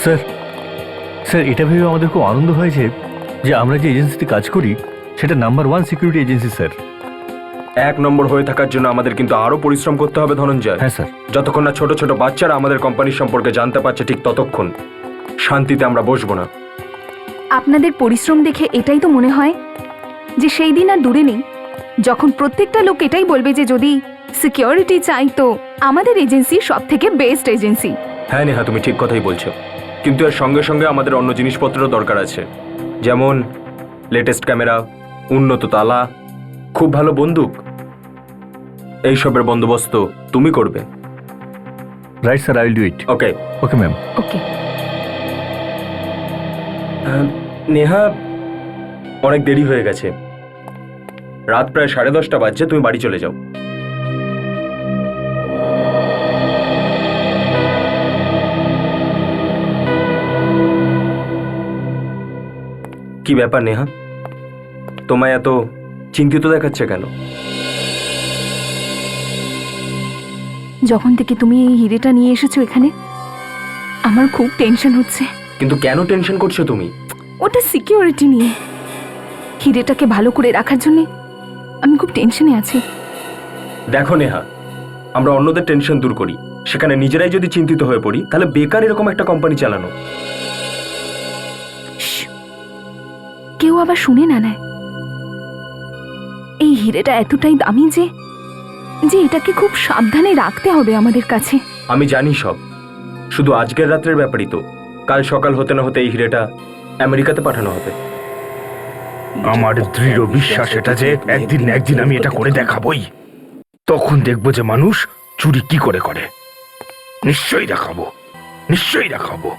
Sir sir এটা ভেবে আমাদের খুব আনন্দ হয়েছে যে আমরা যে এজেন্সিতে কাজ করি সেটা নাম্বার 1 সিকিউরিটি এজেন্সি স্যার। 1 নম্বর হয়ে থাকার জন্য আমাদের কিন্তু আরো পরিশ্রম করতে হবে ধনঞ্জয়। হ্যাঁ স্যার। যতক্ষণ না ছোট ছোট বাচ্চারা আমাদের কোম্পানির সম্পর্কে জানতে পারছে ঠিক ততক্ষণ শান্তিতে আমরা বসবো না। আপনাদের পরিশ্রম দেখে এটাই তো মনে হয় যে সেই দিন আর দূরে নেই যখন প্রত্যেকটা লোক এটাই বলবে যে যদি সিকিউরিটি চাই তো আমাদের এজেন্সি সব থেকে বেস্ট এজেন্সি। হ্যাঁ নেহা, তুমি ঠিক কথাই বলছো, কিন্তু এর সঙ্গে সঙ্গে আমাদের অন্য জিনিসপত্রেরও দরকার আছে, যেমন লেটেস্ট ক্যামেরা, উন্নত তালা, খুব ভালো বন্দুক। এইসবের বন্দোবস্ত তুমি করবে। Right sir, I will do it. Okay okay ma'am. Okay. Neha, অনেক দেরি হয়ে গেছে, রাত প্রায় 10:30 বাজছে, তুমি বাড়ি চলে যাও। কি ব্যাপার নেহা, তোমায় এত চিন্তিত দেখাচ্ছে কেন? যখন থেকে তুমি এই হিরেটা নিয়ে এসেছো এখানে আমার খুব টেনশন হচ্ছে। কিন্তু কেন টেনশন করছো তুমি? ওটা সিকিউরিটি নিয়ে, হিরেটাকে ভালো করে রাখার জন্য আমি খুব টেনশনে আছি। দেখো নেহা, আমরা অন্যদের টেনশন দূর করি, সেখানে নিজেরাই যদি চিন্তিত হয়ে পড়ি তাহলে বেকার এরকম একটা কোম্পানি চালানো। কেউ আবার শুনে না নেয়। এই হিরেটা এতটাই দামি যে এটাকে খুব সাবধানে রাখতে হবে আমাদের কাছে। আমি জানি সব, শুধু আজকের রাত্রের ব্যাপারই তো, কাল সকাল হতে না হতে এই হিরেটা আমেরিকাতে পাঠানো হবে। আমার দৃঢ় বিশ্বাস এটা যে একদিন না একদিন আমি এটা করে দেখাবই। তখন দেখবো যে মানুষ চুরি কি করে করে। নিশ্চয়ই দেখাবো, নিশ্চয়ই দেখাবো।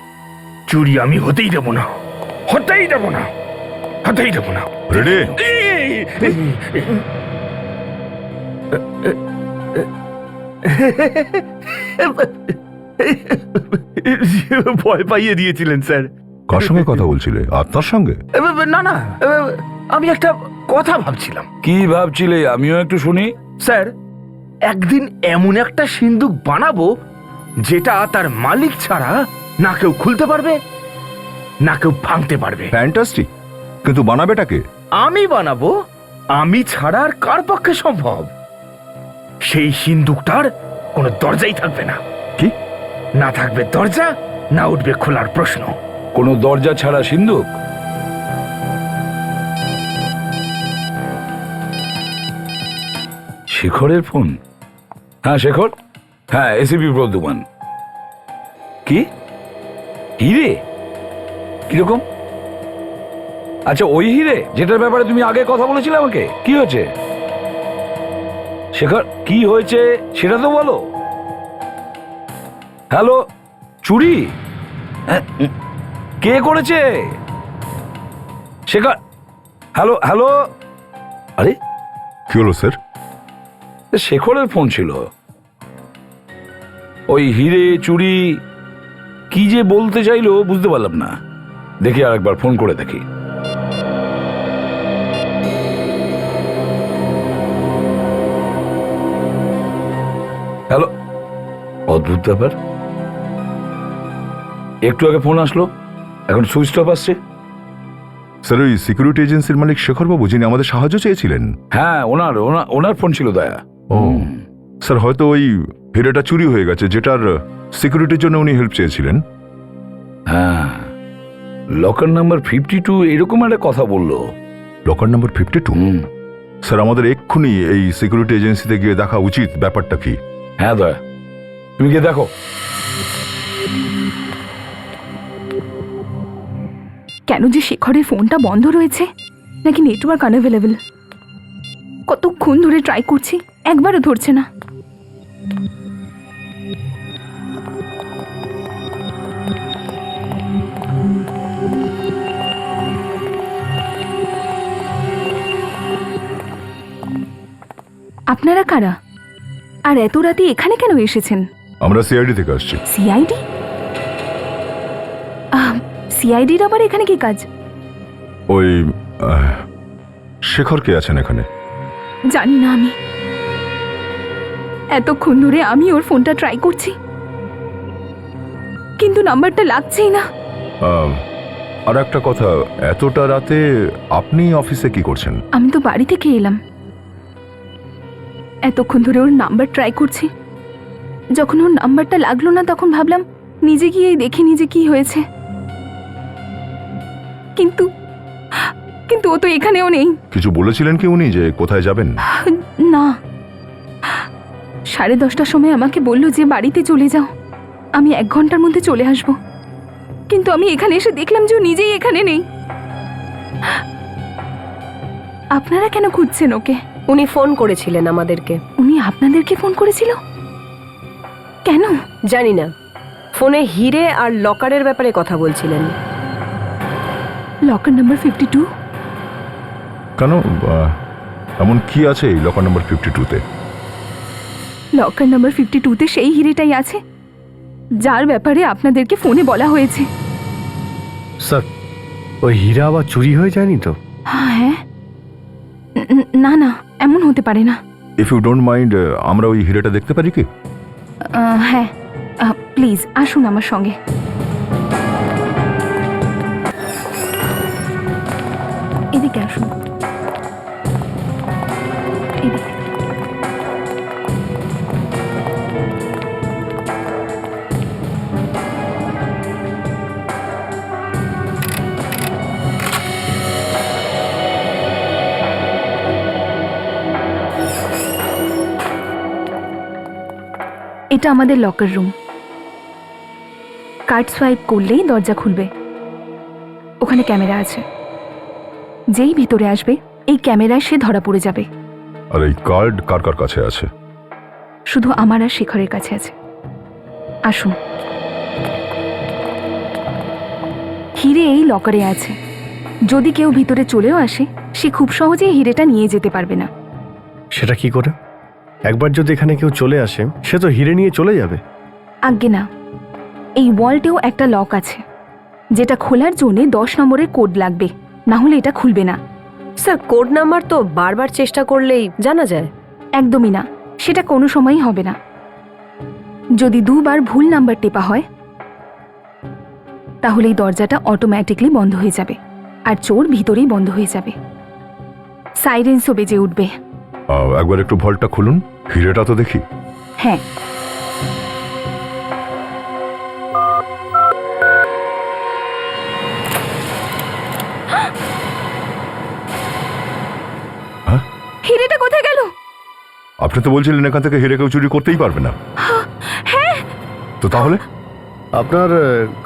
চুরি আমি হতেই দেব না, হতেই দেব না, হতেই দেব না। রেডি? ভয় পাইয়ে দিয়েছিলেন স্যার। কার সঙ্গে কথা বলছিলে? আত্মার সঙ্গে? না না, আমি একটা কথা ভাবছিলাম। কি ভাবছিলে আমিও একটু শুনি। স্যার, একদিন এমন একটা সিন্দুক বানাবো যেটা তার মালিক ছাড়া না কেউ খুলতে পারবে না কেউ ভাঙতে পারবে। ফ্যান্টাস্টিক, কিন্তু বানাবেটাকে? আমি বানাবো, আমি ছাড়া আর কার পক্ষে সম্ভব? সেই সিন্দুকটার কোনো দরজাই থাকবে না। কি? না থাকবে দরজা, না উঠবে খোলার প্রশ্ন। কোনো দরজা ছাড়া সিন্ধুক? শেখরের ফোন? হ্যাঁ শেখর, হ্যাঁ এসিপি প্রদ্যুমান। কি হিরে? কিরকম? আচ্ছা ওই হিরে যেটার ব্যাপারে তুমি আগে কথা বলেছিলে আমাকে, কি হয়েছে? শেখর কি হয়েছে সেটা তো বলো। হ্যালো, চুরি? কে করেছে? Shekhar, hello hello. আরে কি হলো স্যার? শেখরের ফোন ছিল। ওই হিরে চুরি কি যে বলতে চাইলো বুঝতে পারলাম না। দেখি আর একবার ফোন করে দেখি। হ্যালো, অদ্ভুত ব্যাপার, একটু আগে ফোন আসলো, এখন সুইচ অফ আসছে। স্যার, ওই সিকিউরিটি এজেন্সির মালিক শেখরবাবু যিনি আমাদের সাহায্য চেয়েছিলেন? হ্যাঁ, ওনার ফোন ছিল দয়া। ও স্যার, হয়তো ওই হিরেটা চুরি হয়ে গেছে যেটার সিকিউরিটির জন্য উনি হেল্প চেয়েছিলেন। হ্যাঁ, লকার নাম্বার 52 এরকম একটা কথা বললো। Locker number 52? স্যার, আমাদের এক্ষুনি এই সিকিউরিটি এজেন্সিতে গিয়ে দেখা উচিত ব্যাপারটা কি। হ্যাঁ দয়া, তুমি গিয়ে দেখো। কেন যে শেখরের ফোনটা বন্ধ রয়েছে, নাকি নেটওয়ার্ক আনঅ্যাভেলেবল? কতক্ষণ ধরে ট্রাই করছি, একবারও ধরছে না। আপনারা কারা? আর এত রাতে এখানে কেন এসেছেন? আমরা সিআইডি থেকে আসছি। সিআইডি? সিআইডির আবার এখানে কি কাজ? ওই শেখর কে আছেন এখানে? জানি না আমি। এতক্ষণ ধরে আমি ওর ফোনটা ট্রাই করছি, কিন্তু নাম্বারটা লাগছেই না। আর একটা কথা, এতটা রাতে আপনি অফিসে কি করছেন? আমি তো বাড়ি থেকে এলাম, এতক্ষণ ধরে ওর নাম্বার ট্রাই করছি। যখন ওর নাম্বারটা লাগলো না তখন ভাবলাম নিজে গিয়েই দেখি নিজে কি হয়েছে, কিন্তু কিন্তু ও তো এখানেও নেই। কিছু বলেছিলেন কি উনি যে কোথায় যাবেন? না, 10:30টার সময় আমাকে বলল যে বাড়িতে চলে যাও, আমি 1 ঘন্টার মধ্যে চলে আসব। কিন্তু আমি এখানে এসে দেখলাম যে ও নিজেই এখানে নেই। আপনারা কেন খুঁজছেন ওকে? উনি ফোন করেছিলেন আমাদেরকে। উনি আপনাদেরকে ফোন করেছিল? কেন? জানি না, ফোনে হিরে আর লকারের ব্যাপারে কথা বলছিলেন। Locker number 52? কেন, এমন কি আছে এই লকার নাম্বার 52-তে? লকার নাম্বার 52-তে সেই হিরেটাই আছে যার ব্যাপারে আপনাদেরকে ফোনে বলা হয়েছে। স্যার, ওই হীরা আবার চুরি হয়ে যায়নি তো? হ্যাঁ, না না, এমন হতে পারে না। ইফ ইউ ডোন্ট মাইন্ড, আমরা ওই হিরেটা দেখতে পারি কি? হ্যাঁ, প্লিজ আসুন আমার সঙ্গে। এদিকে আসুন, এদিকে। এটা আমাদের লকার রুম। কার্ড সোয়াইপ করলেই দরজা খুলবে। ওখানে ক্যামেরা আছে, যেই ভিতরে আসবে এই ক্যামেরায় সে ধরা পড়ে যাবে। আর এই কার্ড কার কার কাছে আছে? শুধু আমার আর শেখরের কাছে আছে। আসুন। হিরে এই লকারে আছে। যদি কেউ ভিতরে চলেও আসে, সে খুব সহজেই হিরেটা নিয়ে যেতে পারবে না। সেটা কি করে? একবার যদি এখানে কেউ চলে আসে, সে তো হিরে নিয়ে চলে যাবে। আজ্ঞে না, এই ওয়ালটেও একটা লক আছে, যেটা খোলার জন্য 10 নম্বরের কোড লাগবে, না হলে এটা খুলবে না। স্যার, কোড নাম্বার তো বারবার চেষ্টা করলেই জানা যায়। একদমই না, সেটা কোনো সময়ই হবে না। যদি 2 বার ভুল নাম্বার টেপা হয় তাহলে এই দরজাটা অটোমেটিকলি বন্ধ হয়ে যাবে, আর চোর ভিতরেই বন্ধ হয়ে যাবে। সাইরেন্সও বেজে উঠবে। একবার একটু ভল্টটা খুলুন, হিরেটা তো দেখি। হ্যাঁ, হ্যাঁ, হিরেটা কোথায় গেল? আপনি তো বলছিলেন এখান থেকে হিরে কেউ চুরি করতেই পারবে না। হ্যাঁ, তো তাহলে আপনার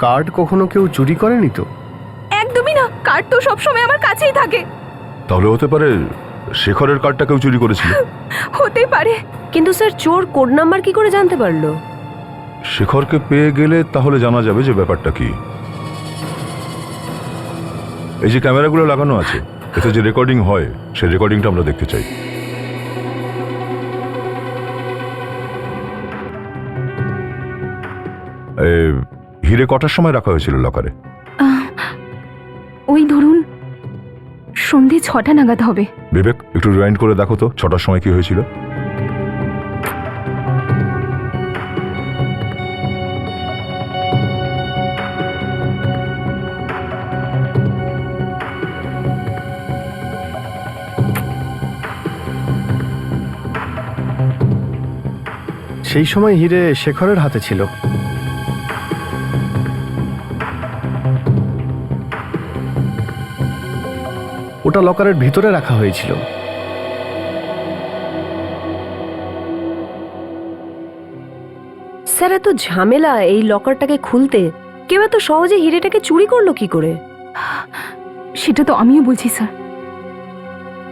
কার্ড কখনো কেউ চুরি করেনি তো? একদমই না, কার্ড তো সবসময় আমার কাছেই থাকে। তাহলে হতে পারে শেখরের কার্ডটা কেউ চুরি করেছিল। হতেই পারে। কিন্তু স্যার, চোর কোড নাম্বার কি করে জানতে পারলো? শেখরকে পেয়ে গেলে তাহলে জানা যাবে যে ব্যাপারটা কি। এই যে ক্যামেরাগুলো লাগানো আছে, এতে যে রেকর্ডিং হয় সেই রেকর্ডিংটা আমরা দেখতে চাই। হিরে কটার সময় রাখা হয়েছিল লকারে? ওই ধরুন সন্ধে 6টা নাগাদ হবে। বিবেক, একটু রিওয়াইন্ড করে দেখো তো 6টার সময় কি হয়েছিল। সেই সময় হিরে শেখরের হাতে ছিল। ওটা লকারের ভিতরে রাখা হয়েছিল। স্যার, এত ঝামেলা এই লকারটাকে খুলতে, কেউ এত সহজে হিরেটাকে চুরি করলো কি করে? সেটা তো আমিও বলছি স্যার।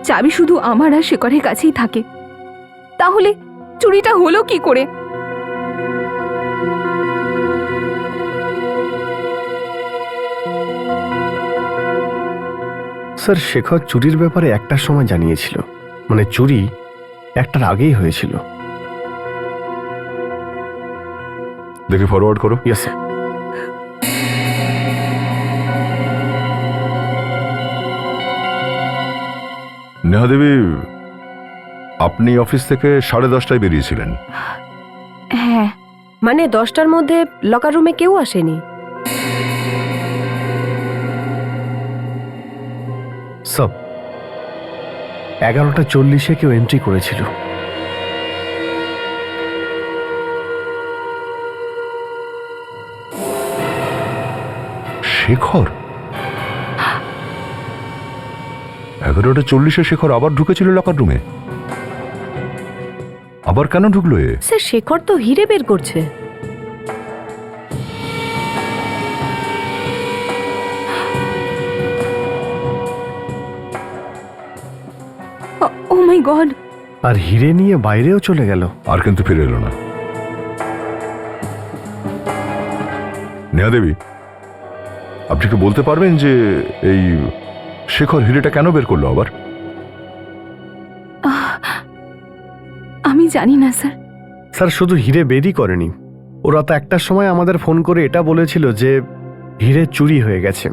চাবি শুধু আমার আর শেখরের কাছেই থাকে, তাহলে চুরিটা হলো কি করে? স্যার, শেখর চুরির ব্যাপারে একটার সময় জানিয়েছিল, মানে চুরি একটার আগেই হয়েছিল। দেখে ফরওয়ার্ড করো। Yes sir. নেহা দেবী, আপনি অফিস থেকে 10:30টায় বেরিয়েছিলেন। হ্যাঁ, মানে 10টার মধ্যে লকার রুমে কেউ আসেনি? সব 11:40 কেউ এন্ট্রি করেছিল। শেখর 11:40 শেখর আবার ঢুকেছিল লকার রুমে। আবার কেন ঢুকলো এ? স্যার শেখর তো হিরে বের করছে। ও মাই গড, আর হিরে নিয়ে বাইরেও চলে গেল। আর কিন্তু ফিরে এলো না। নেহা দেবী, আপনি কি বলতে পারবেন যে এই শেখর হিরেটা কেন বের করলো আবার? আমি জানি না স্যার। স্যার শুধু হিরে বেরই করেনি, ও রাত 1টার সময় আমাদের ফোন করে এটা বলেছিল যে হিরে চুরি হয়ে গেছে।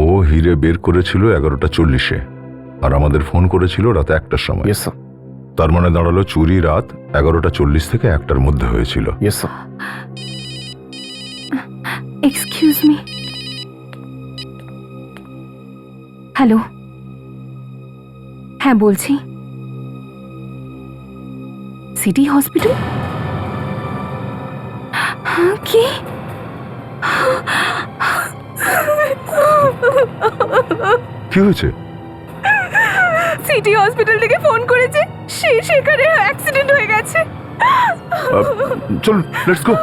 ও হিরে বের করেছিল 11:40 আর আমাদের ফোন করেছিল রাত 1টার সময়। ইয়েস স্যার, তার মানে দাঁড়ালো চুরি রাত 11:40 থেকে 1টার মধ্যে হয়েছিল। Yes sir. Excuse me. Hello, হ্যাঁ বলছি। City hospital? কি? কি হয়েছে? সিটি হসপিটাল থেকে ফোন করেছে, সেখানে অ্যাক্সিডেন্ট হয়ে গেছে। চলুন, let's go.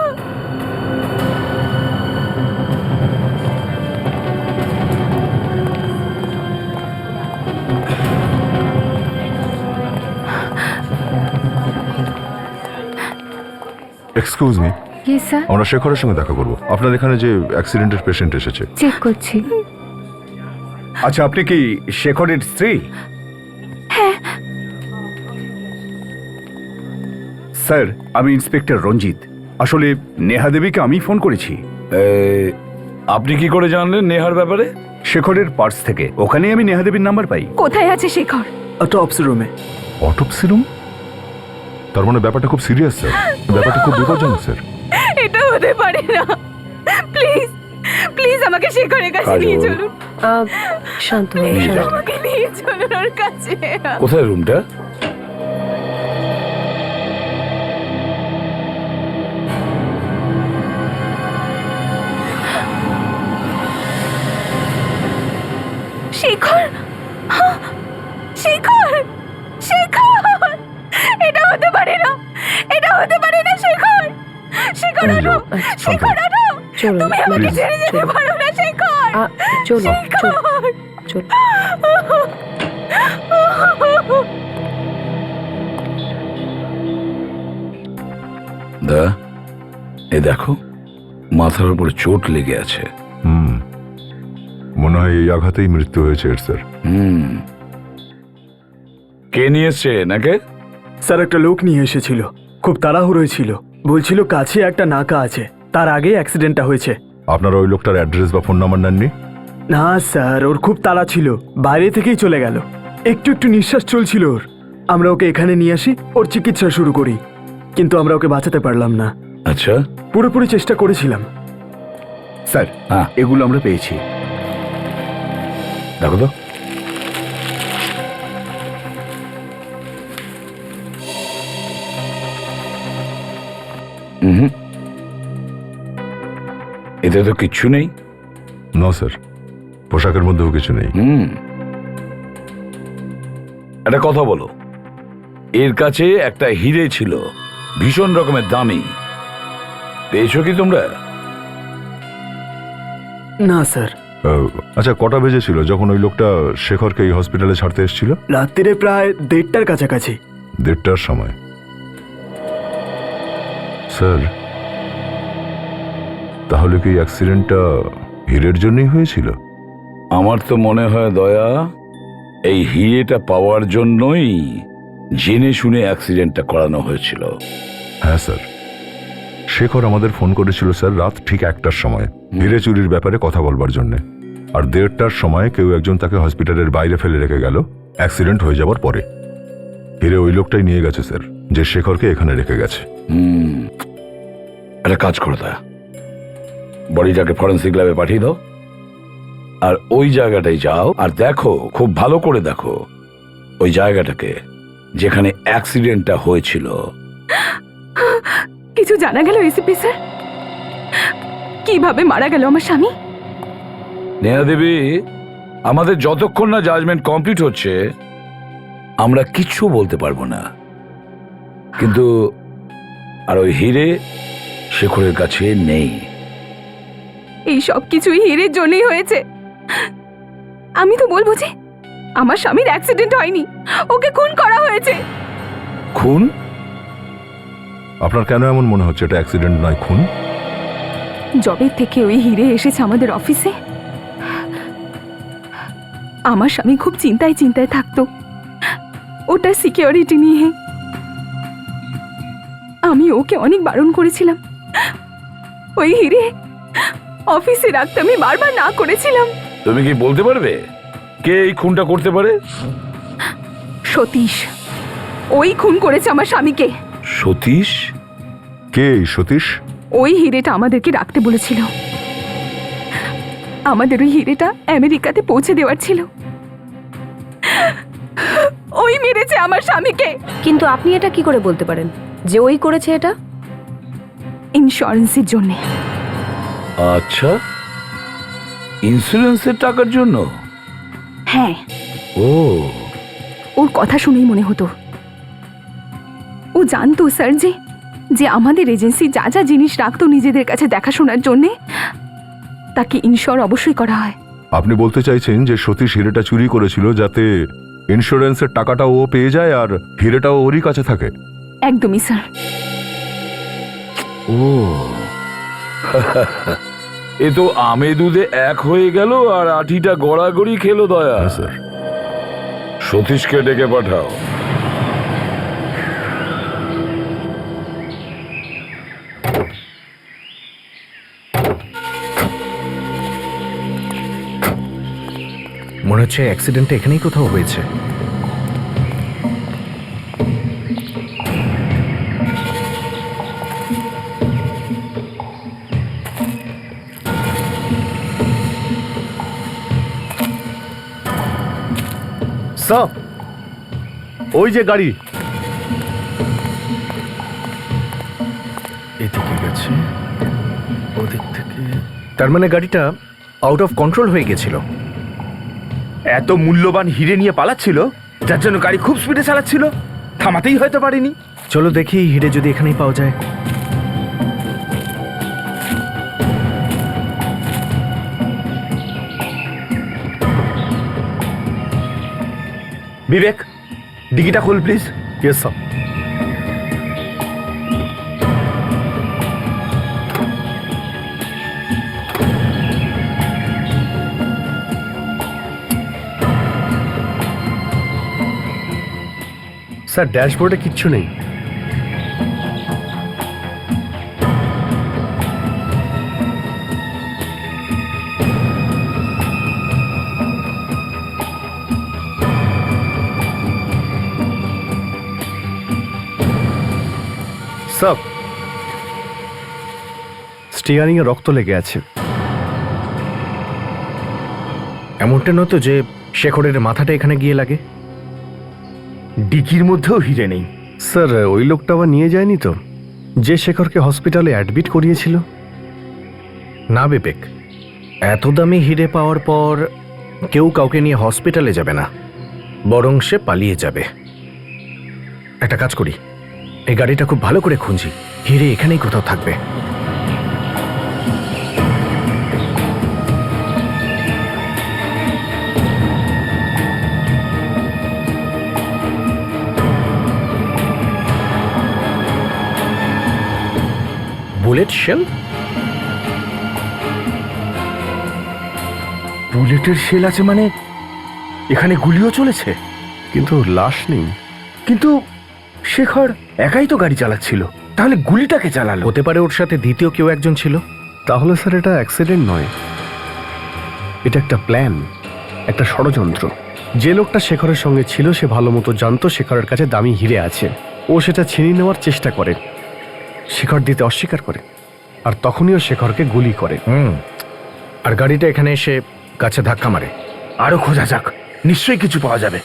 Excuse me, yes sir. আমরা শেখরের সঙ্গে দেখা করব। আপনার এখানে যে অ্যাক্সিডেন্টের পেশেন্ট এসেছে। চেক করছি। আচ্ছা, আপনি কি শেখরের স্ত্রী? স্যার, আমি ইন্সপেক্টর রঞ্জিত। আসলে নেহা দেবীকে আমি ফোন করেছি। আপনি কি করে জানলেন নেহার ব্যাপারে? শেখরের পার্স থেকে। ওখানেই আমি নেহা দেবীর নাম্বার পাই। কোথায় আছে শেখর? অটোপসি রুমে। Autopsy room? তার মানে ব্যাপারটা খুব সিরিয়াস স্যার, ব্যাপারটা খুব বিপজ্জনক স্যার। এটা হতে পারে না। প্লিজ প্লিজ আমাকে শেখরের কাছে কাজল। নিয়ে চলুন। শান্ত হও, নিয়ে শান্ত যাও। হও। আমাকে নিয়ে চলুন ওর কাছে। কোথায় রুমটা? শেখর, শেখর, শেখর! এটা হতে পারে না, এটা হতে পারে না। শেখর, শেখর আনো, শেখর আনো। চলো, তুমি আমাকে please, ছেড়ে যেতে চলো। পারো না শেখর। চলো, চলো, শেখর! চলো। দা, এ দেখো, মাথার উপরে চোট লেগে আছে। হুম, মনে হয় এই আঘাতেই মৃত্যু হয়েছে এর স্যার। কে নিয়ে এসছে নাকি? স্যার, একটা লোক নিয়ে এসেছিল, খুব তাড়াহুড়োয় ছিল, বলছিল কাছে একটা নাকা আছে, তার আগেই অ্যাক্সিডেন্টটা হয়েছে। আপনারা ওই লোকটার অ্যাড্রেস বা ফোন নাম্বার নেননি? না স্যার, ওর খুব তাড়া ছিল, বাইরে থেকেই চলে গেল। একটু একটু নিঃশ্বাস চলছিল ওর। আমরা ওকে এখানে নিয়ে আসি, ওর চিকিৎসা শুরু করি, কিন্তু আমরা ওকে বাঁচাতে পারলাম না। আচ্ছা, পুরোপুরি চেষ্টা করেছিলাম। স্যার, হ্যাঁ, এগুলো আমরা পেয়েছি। দেখো তো। এতে তো কিচ্ছু নেই। না স্যার, পোশাকের মধ্যেও কিছু নেই। একটা কথা বলো, এর কাছে একটা হিরে ছিল, ভীষণ রকমের দামি, পেয়েছো কি তোমরা? না স্যার। আচ্ছা, কটা বেজেছিল যখন ওই লোকটা শেখরকে এই হসপিটালে ছাড়তে এসেছিল? রাত্রিরে প্রায় 1:30টার কাছাকাছি। 1:30টার সময়। স্যার, তাহলে কি অ্যাক্সিডেন্টটা হিরের জন্যই হয়েছিল? আমার তো মনে হয় দয়া, এই হিরেটা পাওয়ার জন্যই জেনে শুনে অ্যাক্সিডেন্টটা করানো হয়েছিল। হ্যাঁ স্যার, শেখর আমাদের ফোন করেছিল স্যার রাত ঠিক 1টার সময় হিরে চুরির ব্যাপারে কথা বলবার জন্য। আর 1:30টার সময় কেউ একজন তাকে হসপিটালের বাইরে ফেলে রেখে গেল অ্যাক্সিডেন্ট হয়ে যাওয়ার পরে। হিরে ওই লোকটাই নিয়ে গেছে স্যার, যে শেখরকে এখানে রেখে গেছে। একটা কাজ করো দা, বডিটাকে ফরেন্সিক ল্যাবে পাঠিয়ে দাও, আর ওই জায়গাটায় যাও আর দেখো, খুব ভালো করে দেখো ওই জায়গাটাকে যেখানে অ্যাক্সিডেন্টটা হয়েছিল। কিছু জানা গেল এসিপি স্যার? কিভাবে মারা গেল আমার স্বামী? নেহা দেবী, আমাদের যতক্ষণ না জাজমেন্ট কমপ্লিট হচ্ছে আমরা কিচ্ছু বলতে পারবো না। কিন্তু আর ওই হিরে শেখরের কাছে নেই। এই সব কিছুই হিরের জন্যই হয়েছে। আমি তো বলবো যে আমার স্বামীর অ্যাক্সিডেন্ট হয়নি, ওকে খুন করা হয়েছে। খুন? আপনার কেন এমন মনে হচ্ছে এটা অ্যাক্সিডেন্ট নয়, খুন? জবের থেকে ওই হিরে এসেছে আমাদের অফিসে, আমার স্বামী খুব চিন্তায় চিন্তায় থাকতো ওটা সিকিউরিটি নিয়ে। আমি ওকে অনেক বারণ করেছিলাম ওই হিরে অফিসে রাখতে, আমি বারবার না করেছিলাম। তুমি কি বলতে পারবে কে এই খুনটা করতে পারে? সতীশ, ওই খুন করেছে আমার স্বামীকে। সতীশ? কে এই সতীশ? ওই হিরেটা আমাদেরকে রাখতে বলেছিল, আমাদের ওই হিরেটা আমেরিকাতে পৌঁছে দেওয়ার ছিল। ওই মেরেছে আমার স্বামীকে। কিন্তু আপনি এটা কি করে বলতে পারেন যে ওই করেছে এটা? ইন্স্যুরেন্সের জন্য। আচ্ছা, ইন্স্যুরেন্সের টাকার জন্য? হ্যাঁ, ও, ওর কথা শুনেই মনে হতো ও জানতো স্যার যে আমাদের এজেন্সি যা যা জিনিস রাখতো নিজেদের কাছে দেখাশোনার জন্যে তাকে ইনশোর অবশ্যই করা হয়। আপনি বলতে চাইছেন যে সতীশ হিরেটা চুরি করেছিল যাতে ইন্স্যুরেন্সের টাকাটাও ও পেয়ে যায় আর হিরেটাও ওরই কাছে থাকে? একদমই স্যার। ও এ তো আমে দুধে এক হয়ে গেল আর আঠিটা গড়াগড়ি খেলো দয়া। স্যার, সতীশকে ডেকে পাঠাও। মনে হচ্ছে অ্যাক্সিডেন্টটা এখানেই কোথাও হয়েছে। স্যার, ওই যে গাড়ি এদিকে গেছে, ওদিক থেকে। তার মানে গাড়িটা আউট অফ কন্ট্রোল হয়ে গেছিল। এত মূল্যবান হিরে নিয়ে পালাচ্ছিল যার জন্য গাড়ি খুব স্পিডে চালাচ্ছিল, থামাতেই হয়তো পারেনি। চলো দেখি হিরে যদি এখানেই পাওয়া যায়। বিবেক, ডিকিটা খোল প্লিজ। Yes sir. স্যার, ড্যাশবোর্ডে কিচ্ছু নেই। স্যার, স্টিয়ারিং এ রক্ত লেগে আছে। এমনটা নতো যে শেখরের মাথাটা এখানে গিয়ে লাগে। ডিকির মধ্যেও হিরে নেই। স্যার, ওই লোকটা আবার নিয়ে যায়নি তো, যে শেখরকে হসপিটালে অ্যাডমিট করিয়েছিল? না বিবেক, এত দামি হিরে পাওয়ার পর কেউ কাউকে নিয়ে হসপিটালে যাবে না, বরং সে পালিয়ে যাবে। একটা কাজ করি, এই গাড়িটা খুব ভালো করে খুঁজি, হিরে এখানেই কোথাও থাকবে। Bullet shell? বুলেটের শেল আছে মানে এখানে গুলিও চলেছে, কিন্তু লাশ নেই। কিন্তু শেখর একাই তো গাড়ি চালাচ্ছিল, তাহলে গুলিটাকে চালালো? হতে পারে ওর সাথে দ্বিতীয় কেউ একজন ছিল। তাহলে স্যার এটা অ্যাক্সিডেন্ট নয়, এটা একটা প্ল্যান, একটা ষড়যন্ত্র। যে লোকটা শেখরের সঙ্গে ছিল সে ভালো মতো জানতো শেখরের কাছে দামি হিরে আছে। ও সেটা ছিনিয়ে নেওয়ার চেষ্টা করে, শেখর দিতে অস্বীকার করে, আর তখনই ও শেখরকে গুলি করে। আর গাড়িটা এখানে এসে গাছে ধাক্কা মারে। আরো খোঁজা যাক, নিশ্চয়ই কিছু পাওয়া যাবে।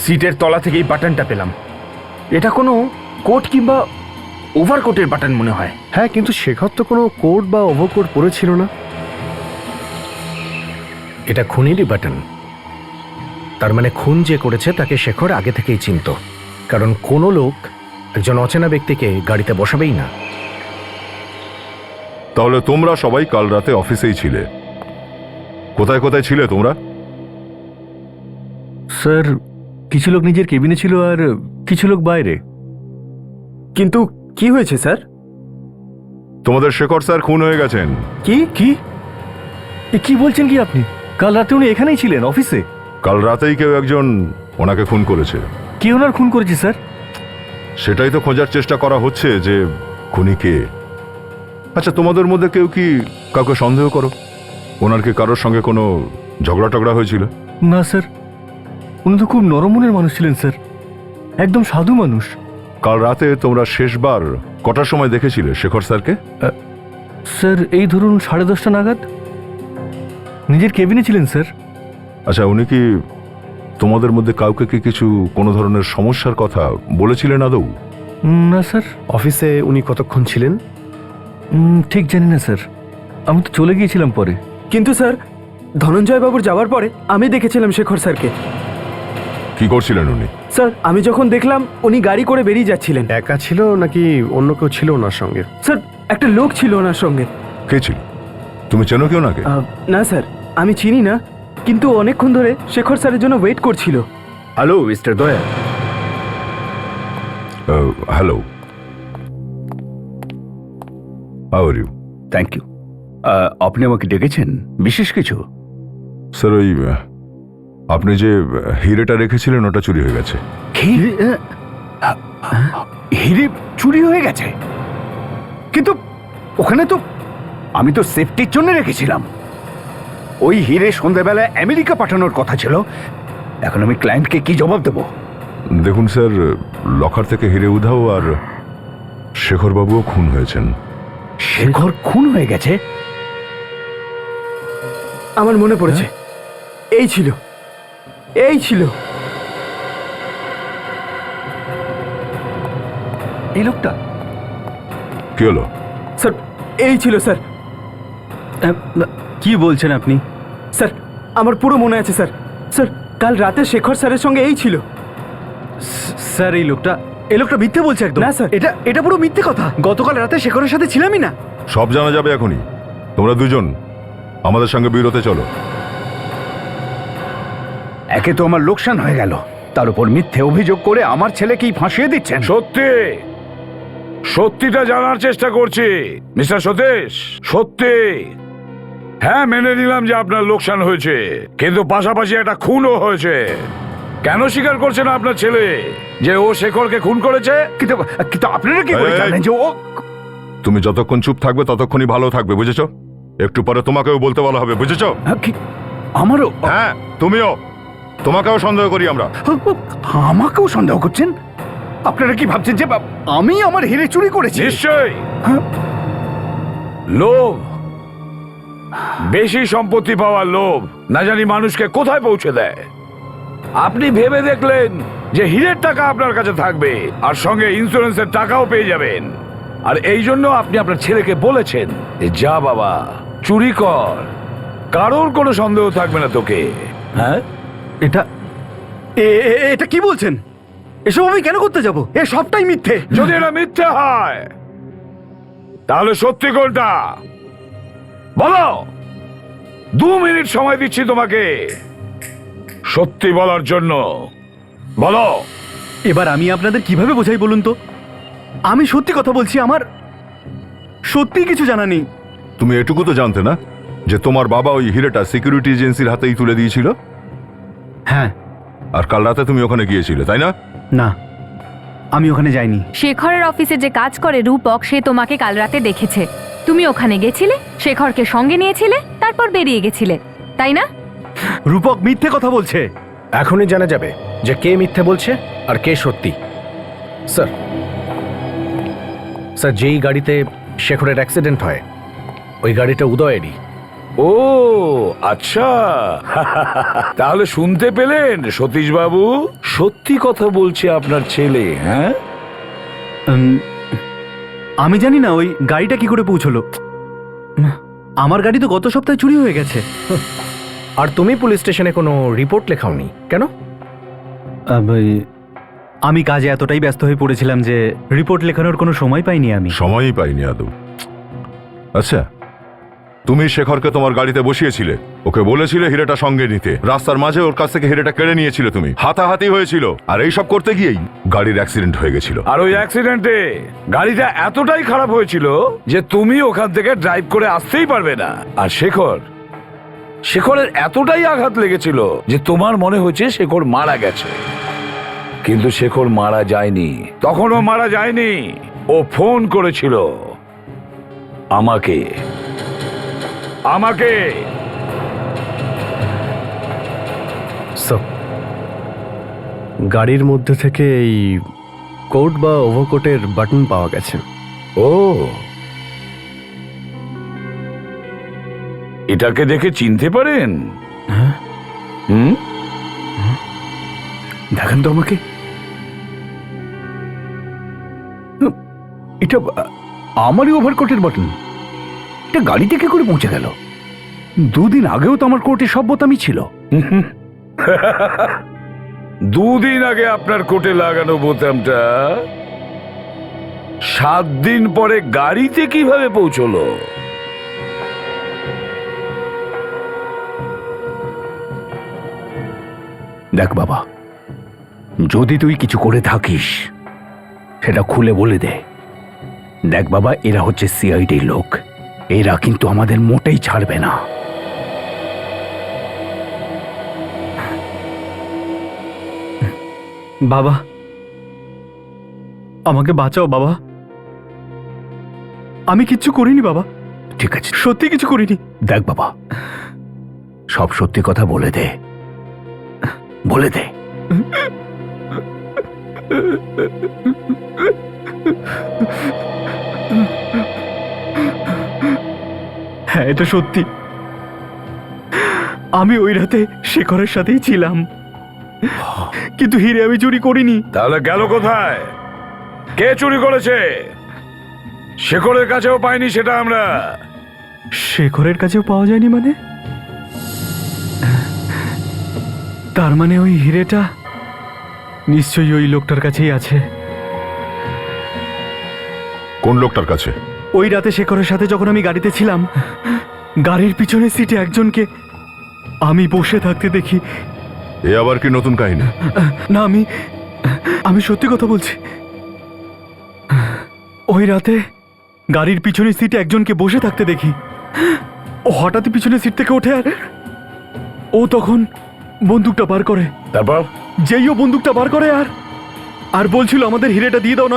সিটের তলা থেকে এই বাটনটা পেলাম। এটা কোনো কোট কিংবা ওভারকোটের বাটন মনে হয়। হ্যাঁ, কিন্তু শেখর তো কোনো কোট বা ওভারকোট পরেছিল না। এটা খুনেরই বাটন। তার মানে খুন যে করেছে তাকে শেখর আগে থেকেই চিনত, কারণ কোনো লোক একজন অচেনা ব্যক্তিকে গাড়িতে বসাবেই না। তাহলে তোমরা সবাই কাল রাতে অফিসেই ছিলে। কোথায় কোথায় ছিলে তোমরা? স্যার, কিছু লোক নিজের কেবিনে ছিল আর কিছু লোক বাইরে। কিন্তু কি হয়েছে স্যার? তোমাদের শেখর স্যার খুন হয়ে গেছেন। কি কি কি বলছেন কি আপনি? কাল রাতে উনি এখানেই ছিলেন, অফিসে। কাল রাতেই কেউ একজন ওনাকে খুন করেছে। কে ওনার খুন করেছে স্যার? সেটাই তো খোঁজার চেষ্টা করা হচ্ছে যে খুনি কে। আচ্ছা, তোমাদের মধ্যে কেউ কি কাউকে সন্দেহ করো? ওনার কি কারোর সঙ্গে কোনো ঝগড়া টগড়া হয়েছিল? না স্যার, উনি তো খুব নরম মনের মানুষ ছিলেন স্যার, একদম সাধু মানুষ। কাল রাতে তোমরা শেষবার কটার সময় দেখেছিলে শেখর স্যারকে? স্যার, এই ধরুন 10:30 নাগাদ। নিজের কেবিনে ছিলেন স্যার। আচ্ছা, উনি কি তোমাদের মধ্যে কাউকে কি কিছু কোনো ধরনের সমস্যার কথা বলেছিলেন আদৌ? না স্যার। অফিসে উনি কতক্ষণ ছিলেন? ঠিক জানি না স্যার, আমি তো চলে গিয়েছিলাম পরে। কিন্তু স্যার, ধনঞ্জয় বাবুর যাওয়ার পরে আমি দেখেছিলাম শেখর স্যারকে। কি করছিলেন উনি? স্যার, আমি যখন দেখলাম উনি গাড়ি করে বেরিয়ে যাচ্ছিলেন। একা ছিল নাকি অন্য কেউ ছিল ওনার সঙ্গে? স্যার, একটা লোক ছিল ওনার সঙ্গে। কে ছিল? তুমি চেনো কেউ নাকি? না স্যার, আমি চিনি না, কিন্তু অনেকক্ষণ ধরে শেখর স্যারের জন্য ওয়েট করছিল। Hello mister Daya. Hello, how are you? Thank you. আপনি আমাকে ডেকেছেন বিশেষ কিছু? স্যার, ওই আপনি যে হিরেটা রেখেছিলেন ওটা চুরি হয়ে গেছে। হিরে চুরি হয়ে গেছে? কিন্তু ওখানে তো আমি তো সেফটির জন্য রেখেছিলাম। ওই হিরে সন্ধ্যাবেলায় আমেরিকা পাঠানোর কথা ছিল। এখন আমি ক্লায়েন্টকে কি জবাব দেব? দেখুন স্যার, লকার থেকে হিরে উধাও আর শেখরবাবুও খুন হয়েছেন। শেখর খুন হয়ে গেছে? আমার মনে পড়েছে, এই ছিল, এই ছিল। এই লোকটা? কি হলো? স্যার, এই ছিল স্যার। কি বলছেন আপনি? স্যার, আমার পুরো মনে আছে স্যার। স্যার, কাল রাতে শেখর স্যারের সঙ্গে এই ছিল। স্যার, এই লোকটা মিথ্যে বলছে একদম। না স্যার, এটা পুরো মিথ্যে কথা। গতকাল রাতে শেখরের সাথে ছিলামই না। সব জানা যাবে এখনই। তোমরা দুজন আমাদের সঙ্গে বিরতে চলো। একে তো আমার লোকসান হয়ে গেল, তার উপর মিথ্যে অভিযোগ করে আমার ছেলেকেই ফাঁসিয়ে দিচ্ছেন। সত্যি সত্যিটা জানার চেষ্টা করছি মিস্টার সতীশ। সত্যি, হ্যাঁ, মেনে নিলাম যে আপনার লোকসান হয়েছে, কিন্তু পাশাপাশি একটা খুনও হয়েছে। কেন স্বীকার করছে না আপনার ছেলে যে ও শেখরকে খুন করেছে? কিন্তু কিন্তু আপনারা কি করে এই, জানেন যে ও? তুমি যতক্ষণ চুপ থাকবে ততক্ষণই ভালো থাকবে, বুঝেছো? একটু পরে তোমাকেও বলতে বলা হবে, বুঝেছো? আমারও? হ্যাঁ, তুমিও। তোমাকেও সন্দেহ করি আমরা। আমাকেও সন্দেহ করছেন? আপনারা কি ভাবছেন যে আমি আমার হিরে চুরি করেছি? নিশ্চয়ই লোভ, বেশি সম্পত্তি পাওয়ার লোভ না জানি মানুষকে কোথায় পৌঁছে দেয়। আপনি ভেবে দেখলেন যে হীরের টাকা আপনার কাছে থাকবে আর সঙ্গে ইন্স্যুরেন্সের টাকাও পেয়ে যাবেন, আর এই জন্য আপনি আপনার ছেলেকে বলেছেন যে যা বাবা চুরি কর, কারোর কোনো সন্দেহ থাকবে না তোকে। হ্যাঁ, এটা কি বলছেন? এসব আমি কেন করতে যাব? এ সবটাই মিথ্যে। যদি এটা মিথ্যে হয় তাহলে সত্যি কোনটা বলো? 2 মিনিট সময় দিচ্ছি তোমাকে সত্যি বলার জন্য। বলো। এবার আমি আপনাদের কিভাবে বোঝাই বলুন তো? আমি সত্যি কথা বলছি, আমার সত্যি কিছু জানা নেই। তুমি এটুকু তো জানতে না যে তোমার বাবা ওই হিরেটা সিকিউরিটি এজেন্সির হাতেই তুলে দিয়েছিল? হ্যাঁ। আর কাল রাতে তুমি ওখানে গিয়েছিলে, তাই না? না। আমি ওখানে যাইনি। শেখরের অফিসে যে কাজ করে রূপক, সে তোমাকে কাল রাতে দেখেছে। তুমি ওখানে গেছিলে, শেখরকে সঙ্গে নিয়েছিলে, তারপর বেরিয়ে গেছিলে, তাই না? রূপক মিথ্যে কথা বলছে। এখনই জানা যাবে যে কে মিথ্যে বলছে আর কে সত্যি। স্যার, স্যার, যেই গাড়িতে শেখরের অ্যাক্সিডেন্ট হয় ওই গাড়িটা উদয়েরই। ও আচ্ছা, তাহলে শুনতে পেলেন সতীশ বাবু, সত্যি কথা বলছে আপনার ছেলে। হ্যাঁ, আমি জানি না ওই গাড়িটা কি করে পৌঁছলো। আমার গাড়ি তো গত সপ্তাহে চুরি হয়ে গেছে। আর তুমি পুলিশ স্টেশনে কোনো রিপোর্ট লেখাওনি কেন? আমি কাজে এতটাই ব্যস্ত হয়ে পড়েছিলাম যে রিপোর্ট লেখানোর কোনো সময় পাইনি আমি। সময়ই পাইনি আদৌ। আচ্ছা, তুমি শেখরকে তোমার গাড়িতে বসিয়েছিলে, ওকে বলেছিলে হিরেটা সঙ্গে নিতে, রাস্তার মাঝে ওর কাছ থেকে হিরেটা কেড়ে নিয়েছিলে তুমি, হাতাহাতি হয়েছিল, আর এইসব করতে গিয়েই গাড়ির অ্যাক্সিডেন্ট হয়ে গেছিল। আর ওই অ্যাক্সিডেন্টে গাড়িটা এতটাই খারাপ হয়েছিল যে তুমি ওখান থেকে ড্রাইভ করে আসতেই পারবে না। আর শেখরের এতটাই আঘাত লেগেছিল যে তোমার মনে হচ্ছে শেখর মারা গেছে, কিন্তু শেখর মারা যায়নি, তখনও মারা যায়নি। ও ফোন করেছিল আমাকে। স্যার, গাড়ির মধ্যে থেকে এই কোট বা ওভারকোটের বাটন পাওয়া গেছে। ও, এটাকে দেখে চিনতে পারেন? হুম, দেখেন তো আমাকে। এটা আমারই ওভারকোটের বাটন। এটা গাড়িতে কি করে পৌঁছে গেল? দুদিন আগেও তো আমার কোর্টে সব বোতামই ছিল। দুদিন আগে আপনার কোটে লাগানো বোতামটা 7 দিন পরে গাড়িতে কিভাবে পৌঁছলো? দেখ বাবা, যদি তুই কিছু করে থাকিস সেটা খুলে বলে দে। দেখ বাবা, এরা হচ্ছে সিআইডির লোক, এরা কিন্তু আমাদের মোটেই ছাড়বে না। বাবা, আমাকে বাঁচাও বাবা। আমি কিচ্ছু করিনি বাবা। ঠিক আছে, সত্যি কিছু করিনি। দেখ বাবা, সব সত্যি কথা বলে দে, বলে দে। হ্যাঁ, এটা সত্যি। আমি ওই রাতে শেখরের সাথেই ছিলাম, কিন্তু হিরে আমি চুরি করিনি। তাহলে গেল কোথায়? কে চুরি করেছে? শেখরের কাছেও পাইনি সেটা আমরা। শেখরের কাছেও পাওয়া যায়নি মানে? তার মানে ওই হিরেটা নিশ্চয়ই ওই লোকটার কাছেই আছে। কোন লোকটার কাছে? ওই রাতে শেখরের সাথে যখন আমি গাড়িতে ছিলাম, গাড়ির পিছনের সিটে একজনকে আমি বসে থাকতে দেখি। এ আবার কি নতুন কাহিনী? না, আমি সত্যি কথা বলছি। ওই রাতে গাড়ির পিছনের সিটে একজনকে বসে থাকতে দেখি। ও হঠাৎ পিছনের সিট থেকে ওঠে, আর ও তখন বন্দুকটা বার করে। তারপর যেই ও বন্দুকটা বার করে আর বলছিল আমাদের হিরেটা দিয়ে দাও,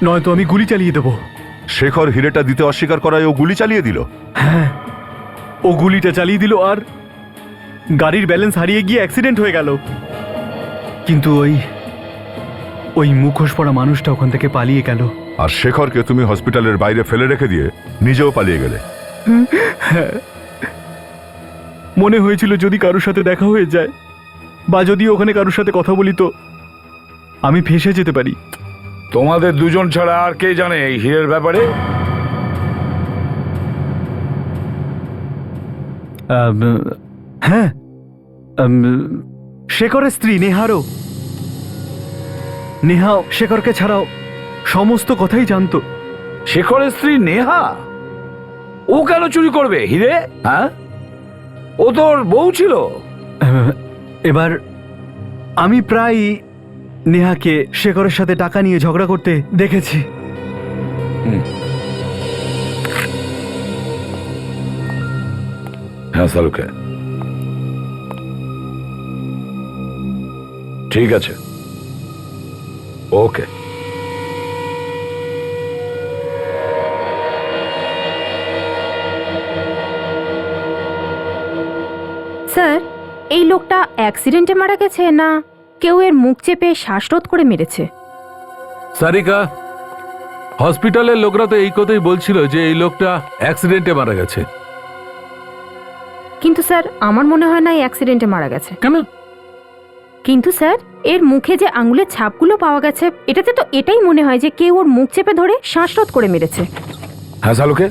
নয়তো আমি গুলি চালিয়ে দেবো। শেখর হিরেটা দিতে অস্বীকার করায় ও গুলি চালিয়ে দিল? হ্যাঁ, ও গুলিটা চালিয়ে দিল আর গাড়ির ব্যালেন্স হারিয়ে গিয়ে অ্যাক্সিডেন্ট হয়ে গেল। কিন্তু ওই মুখোশ পরা মানুষটা ওখান থেকে পালিয়ে গেল। আর শেখরকে তুমি হসপিটালের বাইরে ফেলে রেখে দিয়ে নিজেও পালিয়ে গেলে? হ্যাঁ, মনে হয়েছিল যদি কারোর সাথে দেখা হয়ে যায় বা যদি ওখানে কারোর সাথে কথা বলি তো আমি ফেঁসে যেতে পারি। তোমাদের দুজন ছাড়া আর কে জানে এই হীরের ব্যাপারে? হ্যাঁ, শেখরের স্ত্রী নেহাও শেখরকে ছাড়াও সমস্ত কথাই জানতো। শেখরের স্ত্রী নেহা? ও কেন চুরি করবে হিরে? হ্যাঁ, ও তোর বউ ছিল। এবার আমি প্রায় নেহাকে শেখরের সাথে টাকা নিয়ে ঝগড়া করতে দেখেছি। হ্যাঁ সালুকে, ঠিক আছে, ওকে। লোকটা অ্যাক্সিডেন্টে মারা গেছে না কেউ এর মুখ চেপে শ্বাসরোধ করে মেরেছে? সারিকা, হসপিটালের লোকরা তো এই কথাই বলছিল যে এই লোকটা অ্যাক্সিডেন্টে মারা গেছে। কিন্তু স্যার আমার মনে হয় না এই অ্যাক্সিডেন্টে মারা গেছে। কেন? কিন্তু স্যার এর মুখে যে আঙুলের ছাপগুলো পাওয়া গেছে এটাতে তো এটাই মনে হয় যে কেউ ওর মুখ চেপে ধরে শ্বাসরোধ করে মেরেছে। হ্যাঁ সালুকে,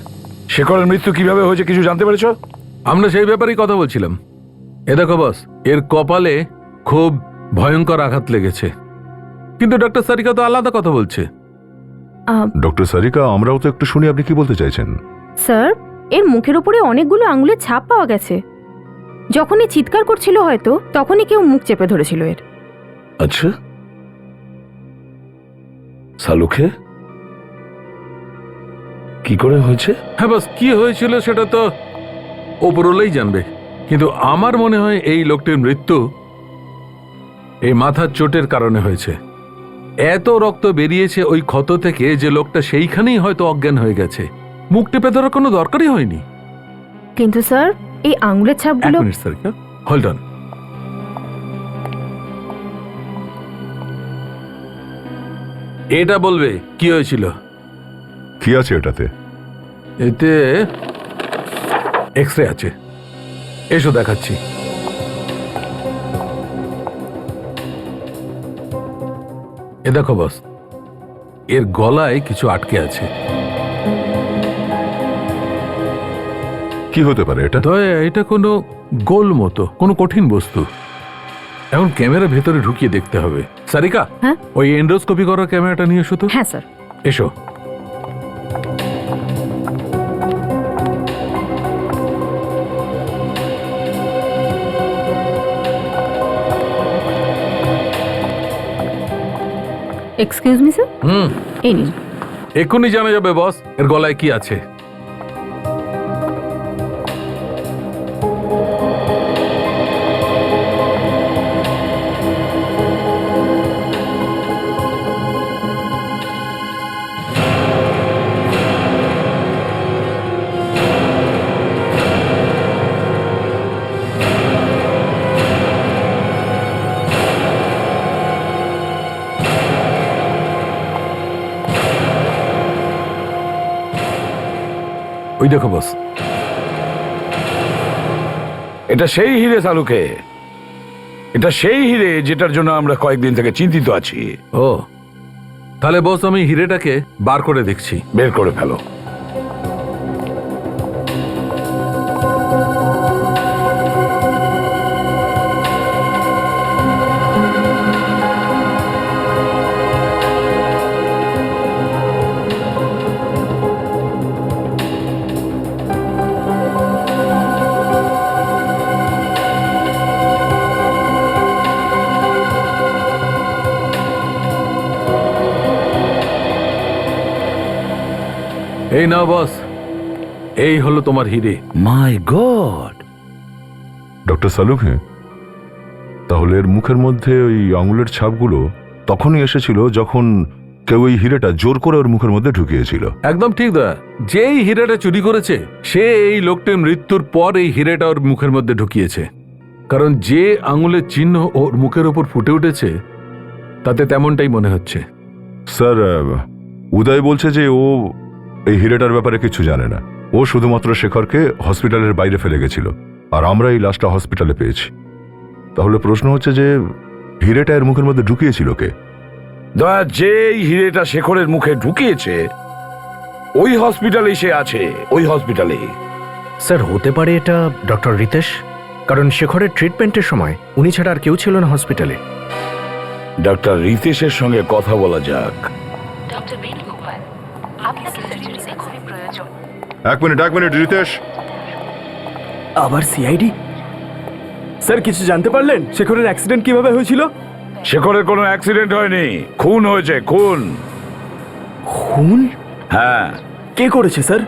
শেখরের মৃত্যু কিভাবে হয়েছে কিছু জানতে পেরেছো? আমরা সেই ব্যাপারেই কথা বলছিলাম। এ দেখো বস, এর কপালে খুব ভয়ঙ্কর আঘাত লেগেছে, কিন্তু ডক্টর সারিকা তো আলাদা কথা বলছে। ডক্টর সারিকা, আমরাও তো একটু শুনি আপনি কি বলতে চাইছেন। স্যার এর মুখের ওপরে অনেকগুলো আঙুলের ছাপ পাওয়া গেছে। যখনই চিৎকার করছিল হয়তো তখনই কেউ মুখ চেপে ধরেছিল এর। আচ্ছা সালুকে, কি করে হয়েছে? হ্যাঁ বস, কি হয়েছিল সেটা তো ওপরওয়ালাই জানবে, কিন্তু আমার মনে হয় এই লোকটির মৃত্যু এই মাথার চোটের কারণে হয়েছে। এত রক্ত বেরিয়েছে ওই ক্ষত থেকে যে লোকটা সেইখানেই হয়তো অজ্ঞান হয়ে গেছে। মুখ টেপে ধরার কোনো দরকারই হয়নি। কিন্তু স্যার এই আঙুলের ছাপগুলো হোল্ড অন। এটা বলবে কি হয়েছিল? কি আছে এটাতে? এতে এক্সরে আছে, এসো দেখাচ্ছি। এ দেখো বস, এর গলায় কিছু আটকে আছে। কি হতে পারে এটা? দয়া, এটা কোনো গোল মতো কোনো কঠিন বস্তু। এখন ক্যামেরা ভেতরে ঢুকিয়ে দেখতে হবে। সারিকা, হ্যাঁ? ওই এন্ডোস্কোপি করার ক্যামেরাটা নিয়ে এসো তো। হ্যাঁ স্যার। এসো। এক্সকিউজ মি স্যার, এই নিন। এক্ষুনি জানা যাবে বস এর গলায় কি আছে। ওই দেখো বস, এটা সেই হিরে সালুকে, এটা সেই হিরে যেটার জন্য আমরা কয়েকদিন থেকে চিন্তিত আছি। ও তাহলে বস আমি হিরেটাকে বার করে দেখছি। বের করে ফেলো। এই নাও বস, এই হলো তোমার হিরে। মাই গড! ডক্টর সালুকে, তাহলে এর মুখের মধ্যে ওই আঙুলের ছাপগুলো তখনই এসেছিল যখন কেউ এই হিরেটা জোর করে ওর মুখের মধ্যে ঢুকিয়েছিল। একদম ঠিক দা, যেই হিরেটা চুরি করেছে সে এই লোকটির মৃত্যুর পর এই হিরেটা ওর মুখের মধ্যে ঢুকিয়েছে। কারণ যে আঙুলের চিহ্ন ওর মুখের ওপর ফুটে উঠেছে তাতে তেমনটাই মনে হচ্ছে। স্যার, উদয় বলছে যে ও এই হিরেটার ব্যাপারে কিছু জানে না। ও শুধুমাত্র শেখরকে হসপিটালের বাইরে ফেলে গেছিল, আর আমরা এই লাশটা হসপিটালে পেয়েছি। তাহলে প্রশ্ন হচ্ছে যে হিরেটা এর মুখের মধ্যে ঢুকিয়েছিল কে? দয়া, যে হিরেটা শেখরের মুখে ঢুকিয়েছে ওই হসপিটালে সে আছে, ওই হসপিটালে। স্যার, হতে পারে এটা ডক্টর রিতেশ, কারণ শেখরের ট্রিটমেন্টের সময় উনি ছাড়া আর কেউ ছিল না হসপিটালে। ডক্টর রিতেশের সঙ্গে কথা বলা যাক। এক মিনিট রিতেশ। আবার সিআইডি? স্যার, কিছু জানতে পারলেন শেখরের অ্যাক্সিডেন্ট কিভাবে হয়েছিল? শেখরের কোনো অ্যাক্সিডেন্ট হয়নি, খুন হয়েছে, খুন। খুন? হ্যাঁ। কে করেছে স্যার?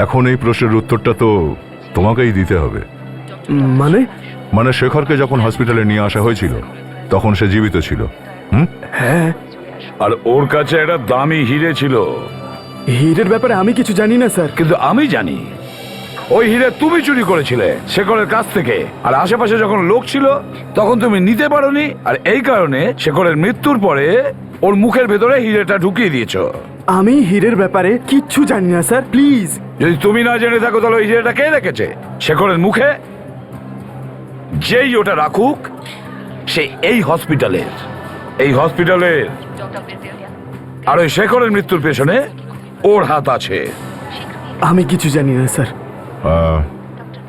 এখন এই প্রশ্নের উত্তরটা তো তোমাকেই দিতে হবে। মানে শেখরকে যখন হসপিটালে নিয়ে আসা হয়েছিল তখন সে জীবিত ছিল। হ্যাঁ। আর ওর কাছে একটা দামি হিরে ছিল। হিরের ব্যাপারে আমি কিছু জানি না স্যার। কিন্তু আমি জানি। ও ওই হিরে তুমি চুরি করেছিলে শেখরের কাছ থেকে, আর আশেপাশে যখন লোক ছিল তখন তুমি নিতে পারোনি, আর এই কারণে শেখরের মৃত্যুর পরে ওর মুখের ভেতরে হিরেটা ঢুকিয়ে দিয়েছো। আমি হীরের ব্যাপারে কিচ্ছু জানি না স্যার, প্লিজ। যদি তুমি না জেনে থাকো তাহলে ওই হিরেটা কে রেখেছে শেখরের মুখে? যেই ওটা রাখুক সে এই হসপিটালের আর ওই শেখরের মৃত্যুর পেছনে ওর হাত আছে। আমি কিছু জানি না স্যার।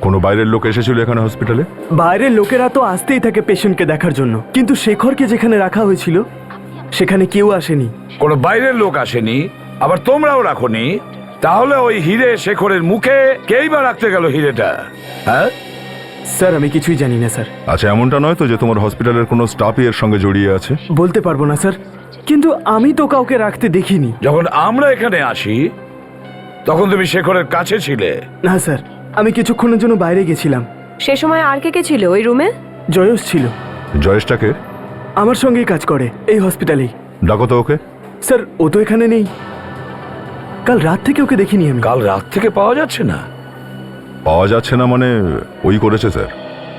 কোনো বাইরের লোক এসেছিল এখানে হসপিটালে? বাইরের লোকেরা তো আসতেই থাকে পেশেন্টকে দেখার জন্য, কিন্তু শেখরকে যেখানে রাখা হয়েছিল সেখানে কেউ আসেনি। কোনো বাইরের লোক আসেনি, আবার তোমরাও রাখোনি, তাহলে ওই হিরে শেখরের মুখে কেই বা রাখতে গেল হিরেটা? হ্যাঁ স্যার আমি কিছুই জানি না স্যার। আচ্ছা, এমনটা নয় তো যে তোমার হসপিটালের কোনো স্টাফই এর সঙ্গে জড়িয়ে আছে? বলতে পারবো না স্যার, কিন্তু আমি তো কাউকে রাখতে দেখিনি। যখন আমরা এখানে আসি তখন তুমি শেখরের কাছে ছিলে? না স্যার, আমি কিছুক্ষণের জন্য বাইরে গেছিলাম। সে সময় আর কে ছিল ওই রুমে? জয়স ছিল। জয়েশটাকে? আমার সঙ্গেই কাজ করে এই হসপিটালেই। ডাকো তো ওকে। স্যার ও তো এখানে নেই, কাল রাত থেকে ওকে দেখিনি আমি। কাল রাত থেকে পাওয়া যাচ্ছে না? পাওয়া যাচ্ছে না মানে ওই করেছে স্যার।